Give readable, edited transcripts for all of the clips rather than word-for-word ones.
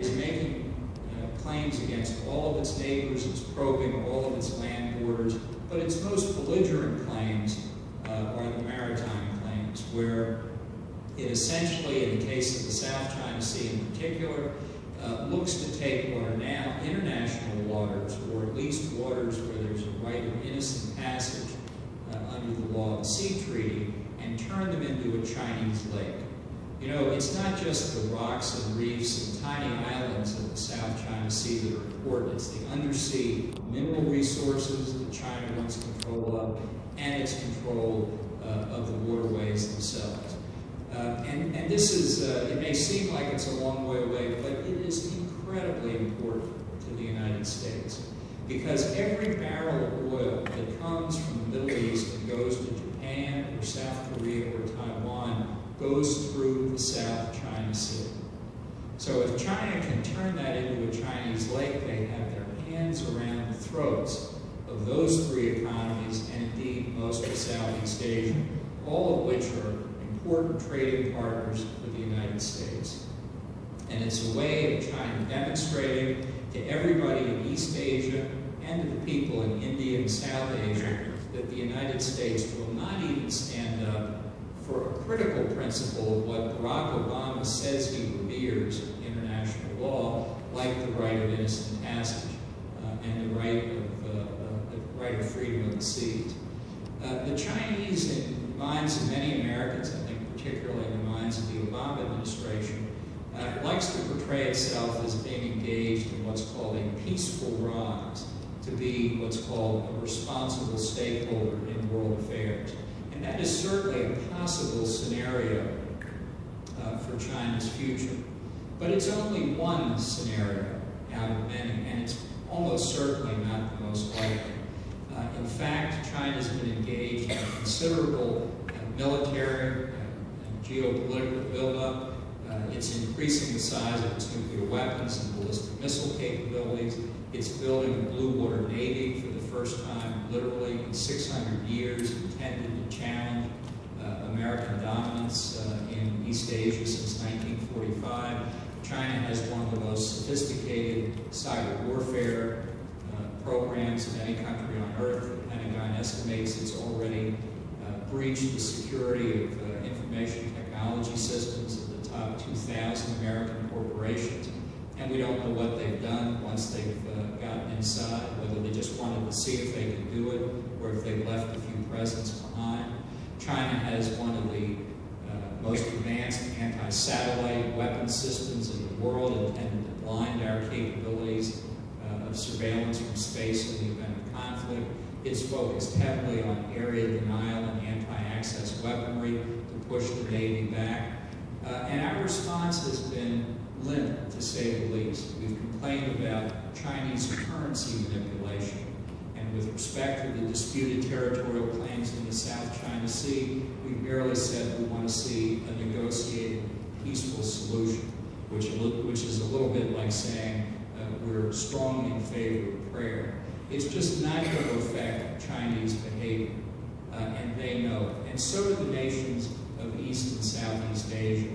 is making claims against all of its neighbors, it's probing all of its land borders, but its most belligerent claims are the maritime claims, where it essentially, in the case of the South China Sea in particular, looks to take what are now international waters, or at least waters where there's a right of innocent passage under the law of the sea treaty, and turn them into a Chinese lake. You know, it's not just the rocks and reefs and tiny islands of the South China Sea that are important. It's the undersea mineral resources that China wants control of, and its control of the waterways themselves. And this is, it may seem like it's a long way away, but it is incredibly important to the United States. Because every barrel of oil that comes from the Middle East and goes to Japan or South Korea or Taiwan goes through the South China Sea. So if China can turn that into a Chinese lake, they have their hands around the throats of those three economies, and indeed most of Southeast Asia, all of which are important trading partners with the United States. And it's a way of China demonstrating to everybody in East Asia and to the people in India and South Asia that the United States will not even stand up for a critical principle of what Barack Obama says he reveres in international law, like the right of innocent passage and the right of freedom of the seas. The Chinese, in the minds of many Americans, I think particularly in the minds of the Obama administration, likes to portray itself as being engaged in what's called a peaceful rise, to be what's called a responsible stakeholder in world affairs. And that is certainly a possible scenario for China's future. But it's only one scenario out of many, and it's almost certainly not the most likely. In fact, China's been engaged in a considerable military and geopolitical buildup. It's increasing the size of its nuclear weapons and ballistic missile capabilities. It's building a blue water navy for the first time, literally in 600 years, intended to challenge American dominance in East Asia since 1945. China has one of the most sophisticated cyber warfare programs of any country on earth. The Pentagon estimates it's already breached the security of information technology systems of the top 2,000 American corporations. And we don't know what they've done once they've gotten inside, whether they just wanted to see if they could do it, or if they've left a few presents behind. China has one of the most advanced anti-satellite weapon systems in the world, intended to blind our capabilities of surveillance from space in the event of conflict. It's focused heavily on area denial and anti-access weaponry to push the Navy back. And our response has been limp, to say the least. We've complained about Chinese currency manipulation. And with respect to the disputed territorial claims in the South China Sea, we merely said we want to see a negotiated, peaceful solution, which is a little bit like saying we're strongly in favor of prayer. It's just not going to affect Chinese behavior, and they know it. And so do the nations of East and Southeast Asia.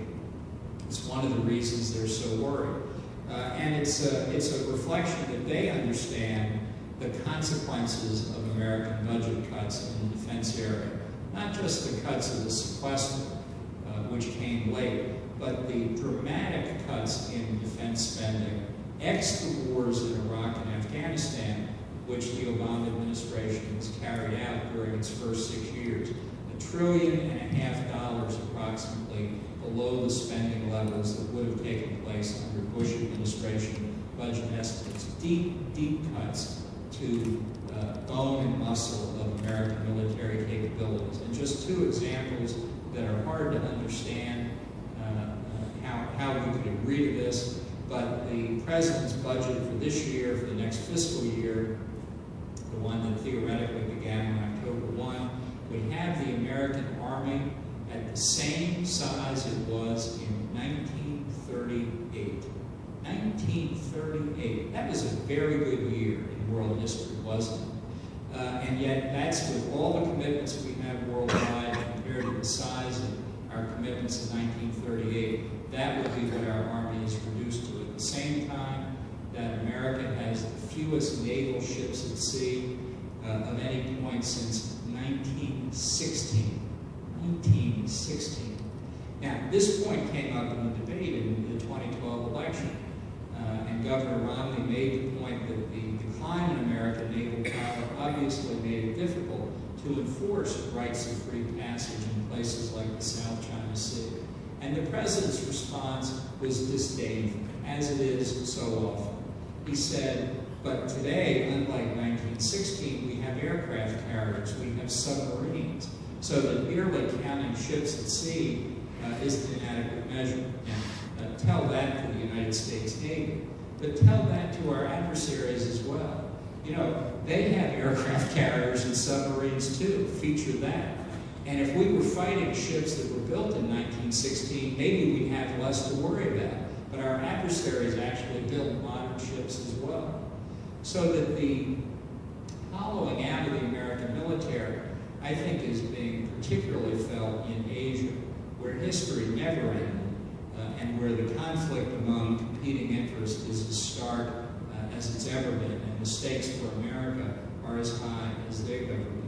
It's one of the reasons they're so worried. And it's a reflection that they understand the consequences of American budget cuts in the defense area. Not just the cuts of the sequester, which came late, but the dramatic cuts in defense spending, ex the wars in Iraq and Afghanistan, which the Obama administration has carried out during its first 6 years. $1.5 trillion approximately below the spending levels that would have taken place under Bush administration budget estimates. Deep, deep cuts to bone and muscle of American military capabilities. And just two examples that are hard to understand how we could agree to this, but the President's budget for this year, for the next fiscal year, the one that theoretically began on October 1, would have the American Army at the same size it was in 1938. 1938. That was a very good year in world history, wasn't it? And yet, that's with all the commitments we have worldwide compared to the size of our commitments in 1938. That would be what our Army is reduced to. At the same fewest naval ships at sea of any point since 1916. 1916. Now, this point came up in the debate in the 2012 election, and Governor Romney made the point that the decline in American naval power obviously made it difficult to enforce rights of free passage in places like the South China Sea. And the president's response was disdainful, as it is so often. He said, but today, unlike 1916, we have aircraft carriers, we have submarines, so that merely counting ships at sea is an inadequate measure. Now, tell that to the United States Navy, but tell that to our adversaries as well. You know, they have aircraft carriers and submarines too, feature that. And if we were fighting ships that were built in 1916, maybe we'd have less to worry about. But our adversaries actually build modern ships as well. So that the hollowing out of the American military, I think, is being particularly felt in Asia, where history never ended, and where the conflict among competing interests is as stark as it's ever been, and the stakes for America are as high as they've ever been.